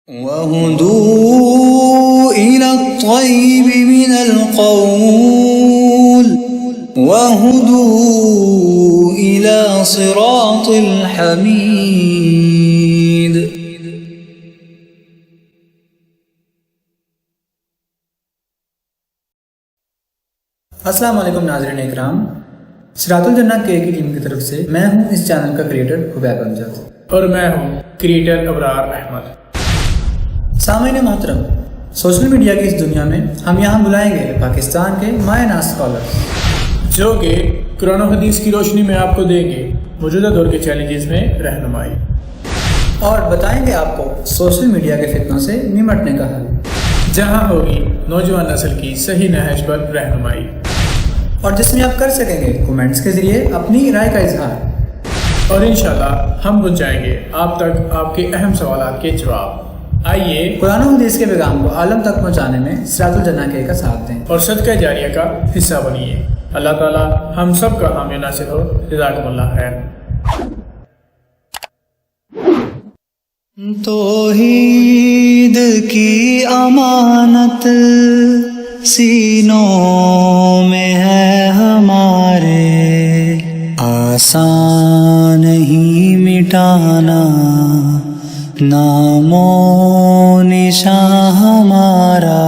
وَهُدُوا إِلَى الطَّيِّبِ مِنَ الْقَوْلِ وَهُدُوا إِلَى صِرَاطِ الْحَمِيدِ۔ السلام علیکم ناظرین اکرام، صراط الجنہ کے کی ٹیم کی طرف سے میں ہوں اس چینل کا کریٹر حبیب امجد اور میں ہوں کریٹر ابرار احمد۔ سامعین محترم، سوشل میڈیا کی اس دنیا میں ہم یہاں بلائیں گے پاکستان کے ماہر ناز اسکالر جو کہ قرآن و حدیث کی روشنی میں آپ کو دیں گے موجودہ دور کے چیلنجز میں رہنمائی، اور بتائیں گے آپ کو سوشل میڈیا کے فتنوں سے نمٹنے کا حل، جہاں ہوگی نوجوان نسل کی صحیح نہج پر رہنمائی، اور جس میں آپ کر سکیں گے کومنٹس کے ذریعے اپنی رائے کا اظہار، اور انشاءاللہ ہم پہنچائیں گے آپ تک آپ کے اہم سوالات کے جواب۔ آئیے قرآن و حدیث کے پیغام کو عالم تک پہنچانے میں صراط الجنہ کے کا ساتھ دیں اور صدقہ جاریہ کا حصہ بنیے۔ اللہ تعالی ہم سب کا حامی ناصر ہو۔ جزاکم اللہ خیر۔ توحید کی امانت سینوں میں ہے ہمارے، آسان نہیں مٹانا نام و نشاں ہمارا۔